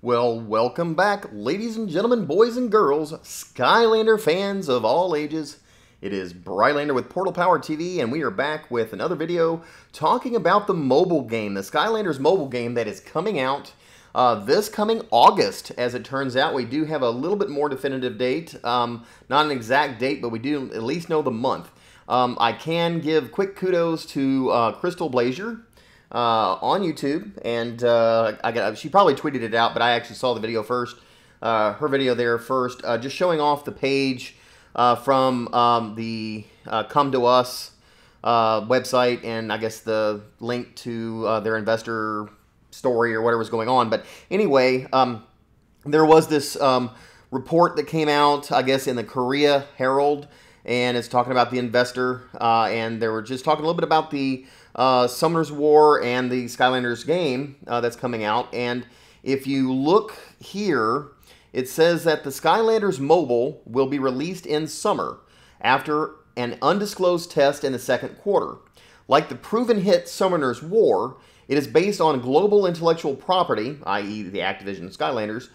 Well, welcome back, ladies and gentlemen, boys and girls, Skylander fans of all ages. It is Brylander with PortalPowerTV, and we are back with another video talking about the mobile game, the Skylanders mobile game that is coming out this coming August. As it turns out, we do have a little bit more definitive date. Not an exact date, but we do at least know the month. I can give quick kudos to Crystal Blazier on YouTube, and she probably tweeted it out, but I actually saw the video first, her video there first, just showing off the page from the Com2us website, and I guess the link to their investor story or whatever's going on. But anyway, there was this report that came out, I guess, in the Korea Herald, and it's talking about the investor, and they were just talking a little bit about the Summoner's War and the Skylanders game that's coming out. And if you look here, it says that the Skylanders Mobile will be released in summer after an undisclosed test in the second quarter. Like the proven hit Summoner's War, it is based on global intellectual property, i.e. the Activision Skylanders,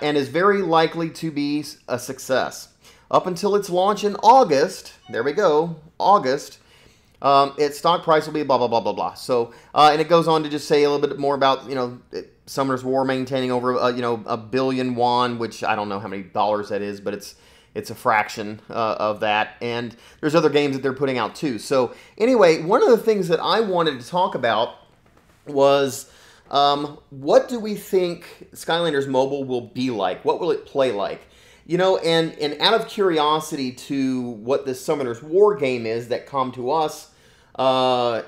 and is very likely to be a success. Up until its launch in August, there we go, August, its stock price will be blah, blah, blah, blah, blah. So, and it goes on to just say a little bit more about, Summoner's War maintaining over, $1 billion won, which I don't know how many dollars that is, but it's a fraction of that. And there's other games that they're putting out too. So anyway, one of the things that I wanted to talk about was what do we think Skylanders Mobile will be like? What will it play like? And out of curiosity to what this Summoner's War game is that Com2us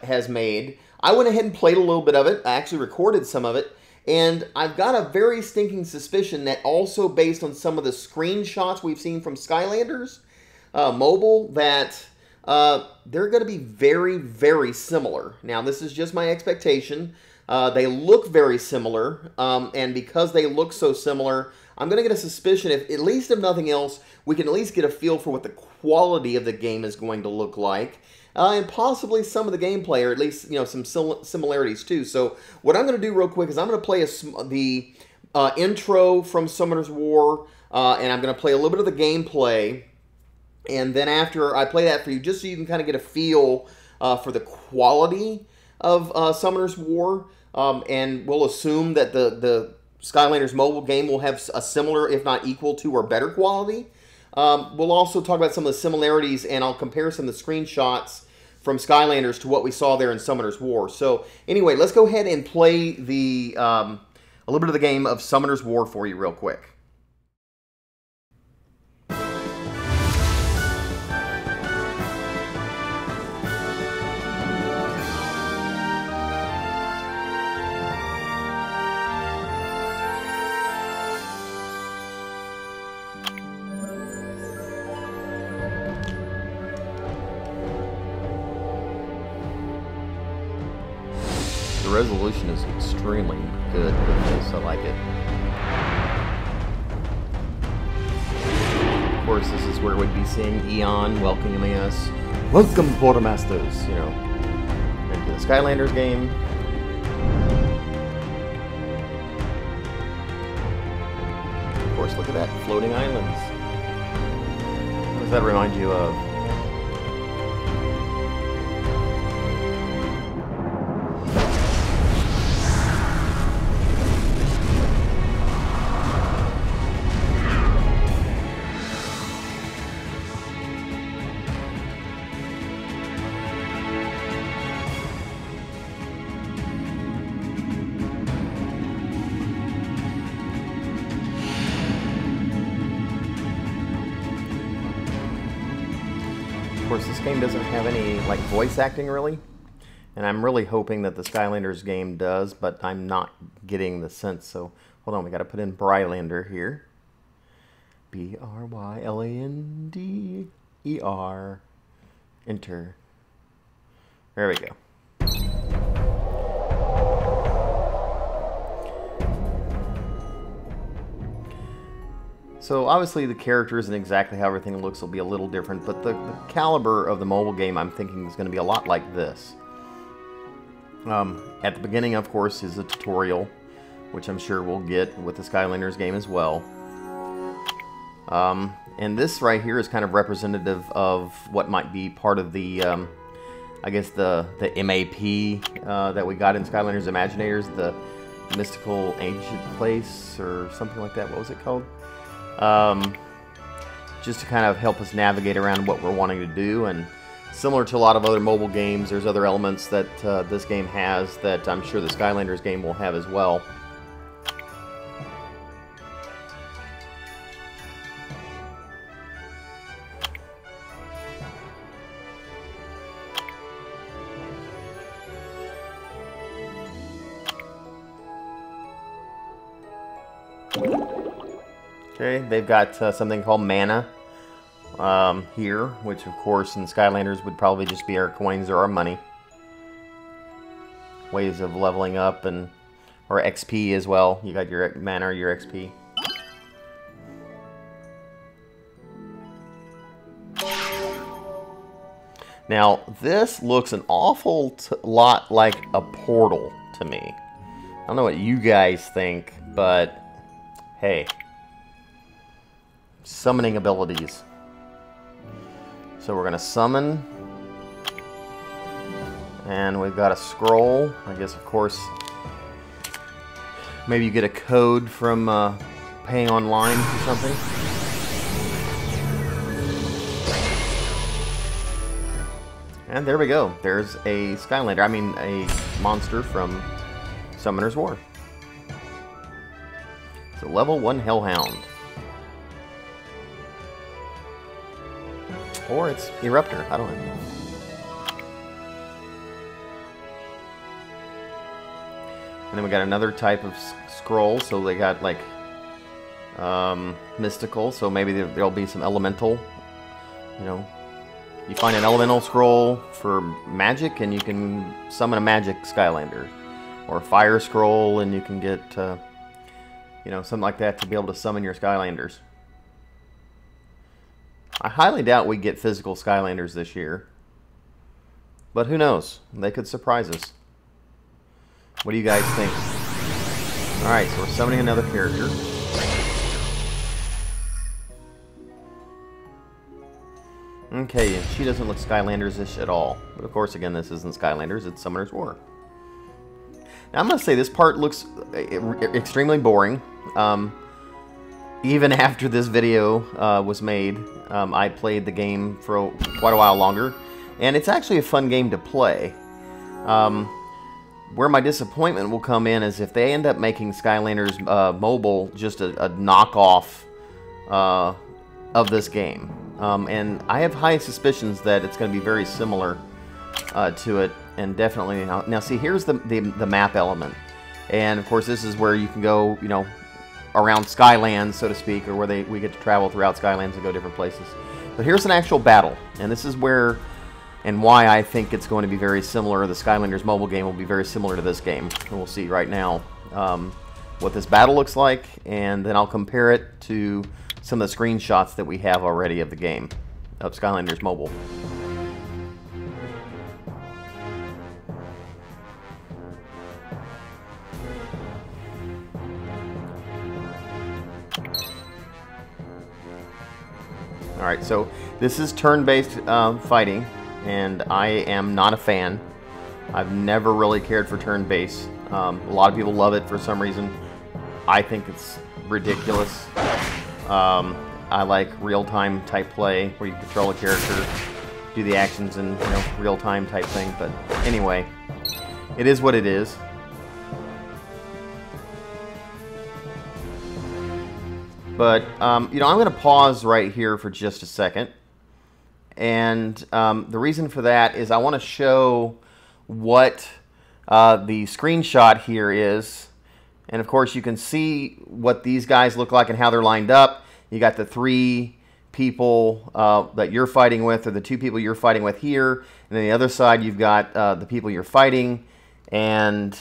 has made, I went ahead and played a little bit of it. I actually recorded some of it. And I've got a very stinking suspicion that also based on some of the screenshots we've seen from Skylanders Mobile, that they're going to be very, very similar. Now, this is just my expectation. They look very similar, and because they look so similar, I'm going to get a suspicion, if at least if nothing else, we can at least get a feel for what the quality of the game is going to look like. And possibly some of the gameplay, or at least, some similarities too. So what I'm going to do real quick is I'm going to play the intro from Summoner's War, and I'm going to play a little bit of the gameplay. And then after I play that for you, just so you can kind of get a feel for the quality of Summoner's War, and we'll assume that the Skylanders mobile game will have a similar, if not equal to or better quality. We'll also talk about some of the similarities, and I'll compare some of the screenshots from Skylanders to what we saw there in Summoner's War. So anyway, let's go ahead and play the a little bit of the game of Summoner's War for you real quick. The resolution is extremely good with this. I like it. Of course, this is where we'd be seeing Eon welcoming us. Welcome, Quartermasters, into the Skylanders game. Of course, look at that, floating islands. What does that remind you of? Of course, this game doesn't have any voice acting really, and I'm really hoping that the Skylanders game does, but I'm not getting the sense. So hold on, we got to put in Brylander here. B-R-Y-L-A-N-D-E-R. Enter. There we go. So obviously the characters and exactly how everything looks will be a little different, but the caliber of the mobile game I'm thinking is going to be a lot like this. At the beginning, of course, is a tutorial which I'm sure we'll get with the Skylanders game as well. And this right here is kind of representative of what might be part of the, I guess the MAP that we got in Skylanders Imaginators, the Mystical Ancient Place or something like that. What was it called? Just to kind of help us navigate around what we're wanting to do. And similar to a lot of other mobile games, there's other elements that this game has that I'm sure the Skylanders game will have as well. Okay, they've got something called mana here, which of course in Skylanders would probably just be our coins or our money. Ways of leveling up, and or XP as well. You got your mana or your XP. Now, this looks an awful lot like a portal to me. I don't know what you guys think, but hey. Summoning abilities. So we're going to summon. And we've got a scroll. I guess, of course, maybe you get a code from paying online or something. And there we go. There's a Skylander. I mean, a monster from Summoner's War. It's a level 1 Hellhound. Or it's Eruptor. I don't know. And then we got another type of scroll. So they got like mystical. So maybe there'll be some elemental. You know, you find an elemental scroll for magic, and you can summon a magic Skylander, or a fire scroll, and you can get you know, something like that to be able to summon your Skylanders. I highly doubt we get physical Skylanders this year. But who knows? They could surprise us. What do you guys think? Alright, so we're summoning another character. Okay, she doesn't look Skylanders-ish at all. But of course, again, this isn't Skylanders, it's Summoner's War. Now, I'm going to say this part looks extremely boring. Even after this video was made, I played the game for quite a while longer, and it's actually a fun game to play. Where my disappointment will come in is if they end up making Skylanders Mobile just a knockoff of this game. And I have high suspicions that it's going to be very similar to it, and definitely... Now see, here's the map element. And of course, this is where you can go, you know, around Skylands, so to speak, or where we get to travel throughout Skylands and go different places. But here's an actual battle, and this is where and why I think it's going to be very similar. The Skylanders mobile game will be very similar to this game. And we'll see right now what this battle looks like, and then I'll compare it to some of the screenshots that we have already of the game, of Skylanders Mobile. Alright, so this is turn-based fighting, and I am not a fan. I've never really cared for turn-based. A lot of people love it for some reason. I think it's ridiculous. I like real-time type play, where you control a character, do the actions in, you know, real-time type thing. But anyway, it is what it is. But, you know, I'm going to pause right here for just a second. And the reason for that is I want to show what the screenshot here is. And, of course, you can see what these guys look like and how they're lined up. You got the 3 people that you're fighting with, or the 2 people you're fighting with here. And then the other side, you've got the people you're fighting. And...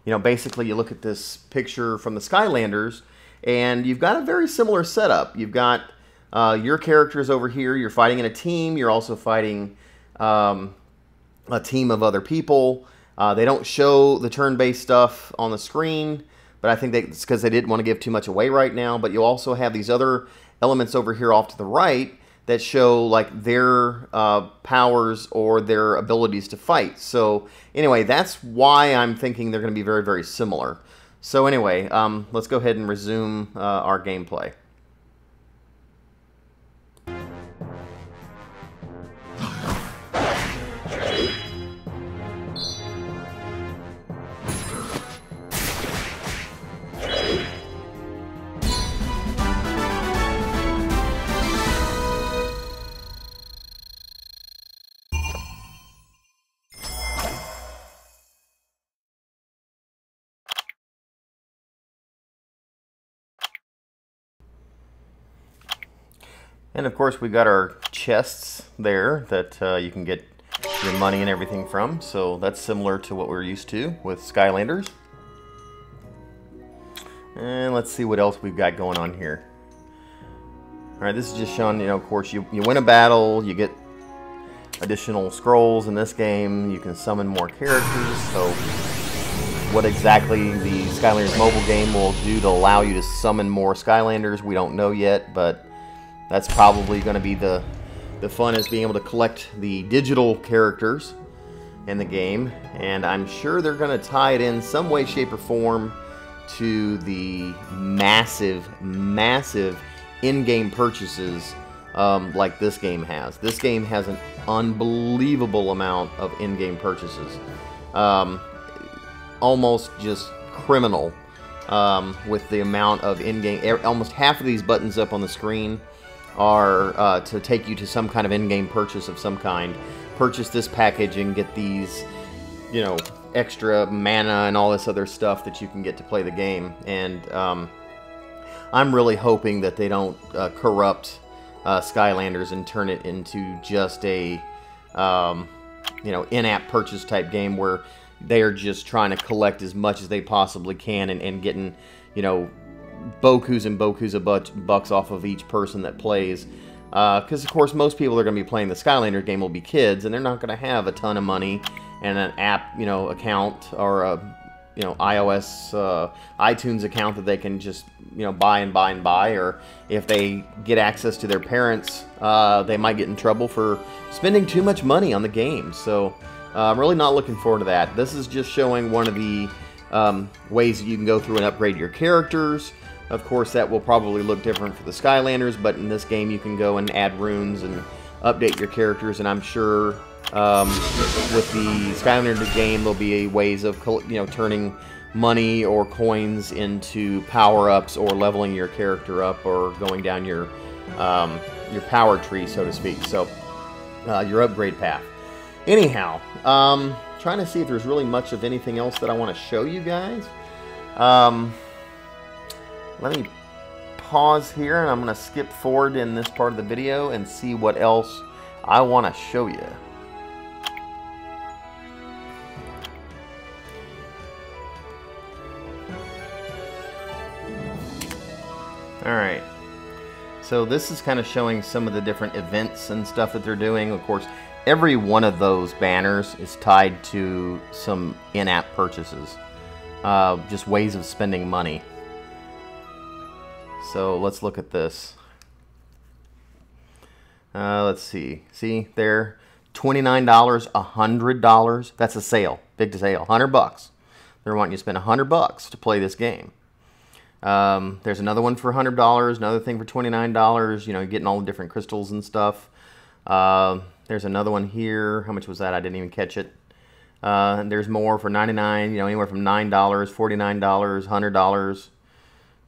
you know, basically you look at this picture from the Skylanders, and you've got a very similar setup. You've got your characters over here. You're fighting in a team. You're also fighting a team of other people. They don't show the turn-based stuff on the screen, but I think it's because they didn't want to give too much away right now. But you also have these other elements over here off to the right that show like their powers or their abilities to fight. So anyway, that's why I'm thinking they're going to be very, very similar. So anyway, let's go ahead and resume our gameplay. And of course, we've got our chests there that you can get your money and everything from. So that's similar to what we're used to with Skylanders. And let's see what else we've got going on here. All right, this is just showing, of course, you win a battle, you get additional scrolls in this game, you can summon more characters. So what exactly the Skylanders mobile game will do to allow you to summon more Skylanders, we don't know yet, but that's probably going to be the fun, is being able to collect the digital characters in the game. And I'm sure they're going to tie it in some way, shape, or form to the massive, massive in-game purchases like this game has. This game has an unbelievable amount of in-game purchases. Almost just criminal with the amount of in-game. Almost half of these buttons up on the screen are to take you to some kind of in-game purchase of some kind. Purchase this package and get these, extra mana and all this other stuff that you can get to play the game. And I'm really hoping that they don't corrupt Skylanders and turn it into just a, in-app purchase type game where they are just trying to collect as much as they possibly can and getting, bokus and bokus of bucks off of each person that plays. Because, of course, most people that are going to be playing the Skylander game will be kids, and they're not going to have a ton of money and an app, account or a, iOS, iTunes account that they can just, buy and buy and buy. Or if they get access to their parents, they might get in trouble for spending too much money on the game. So I'm really not looking forward to that. This is just showing one of the ways that you can go through and upgrade your characters. Of course, that will probably look different for the Skylanders, but in this game you can go and add runes and update your characters, and I'm sure with the Skylanders game there'll be ways of turning money or coins into power-ups or leveling your character up or going down your power tree, so to speak. So your upgrade path. Anyhow, trying to see if there's really much of anything else that I want to show you guys. Let me pause here, and I'm going to skip forward in this part of the video and see what else I want to show you. Alright, so this is kind of showing some of the different events and stuff that they're doing. Of course, every one of those banners is tied to some in-app purchases. Just ways of spending money. So let's look at this. Let's see. See there, $29, $100. That's a sale, big sale. $100. They're wanting you to spend $100 to play this game. There's another one for $100. Another thing for $29. You're getting all the different crystals and stuff. There's another one here. How much was that? I didn't even catch it. And there's more for $99. Anywhere from $9, $49, $100.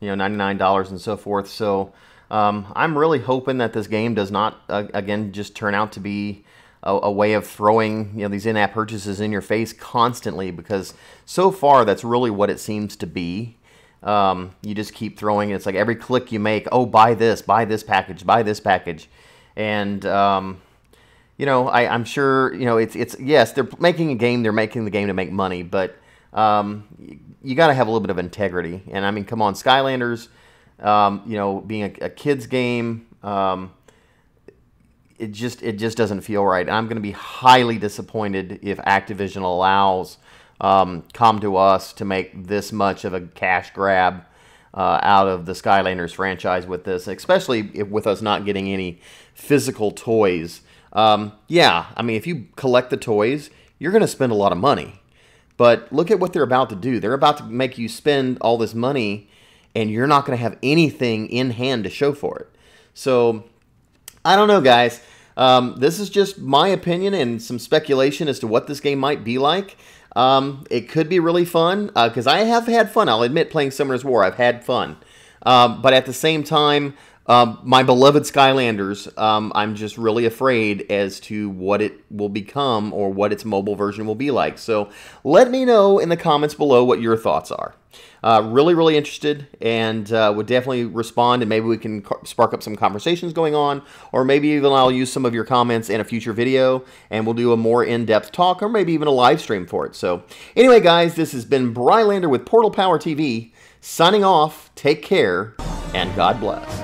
$99 and so forth. So I'm really hoping that this game does not, again, just turn out to be a way of throwing these in-app purchases in your face constantly, because so far that's really what it seems to be. You just keep throwing it. It's like every click you make, oh, buy this package, buy this package. And, I'm sure, it's yes, they're making a game, they're making the game to make money, but you got to have a little bit of integrity. And I mean, come on, Skylanders, being a kid's game, it just doesn't feel right. I'm going to be highly disappointed if Activision allows Com2us to make this much of a cash grab out of the Skylanders franchise with this, especially with us not getting any physical toys. Yeah, I mean, if you collect the toys, you're going to spend a lot of money. But look at what they're about to do. They're about to make you spend all this money, and you're not going to have anything in hand to show for it. So, I don't know, guys. This is just my opinion and some speculation as to what this game might be like. It could be really fun, because I have had fun. I'll admit, playing Summoner's War, I've had fun. But at the same time, my beloved Skylanders, I'm just really afraid as to what it will become or what its mobile version will be like. So let me know in the comments below what your thoughts are. Really, really interested, and would definitely respond, and maybe we can spark up some conversations going on, or maybe even I'll use some of your comments in a future video, and we'll do a more in-depth talk, or maybe even a live stream for it. So anyway, guys, this has been Brylander with PortalPowerTV, signing off. Take care, and God bless.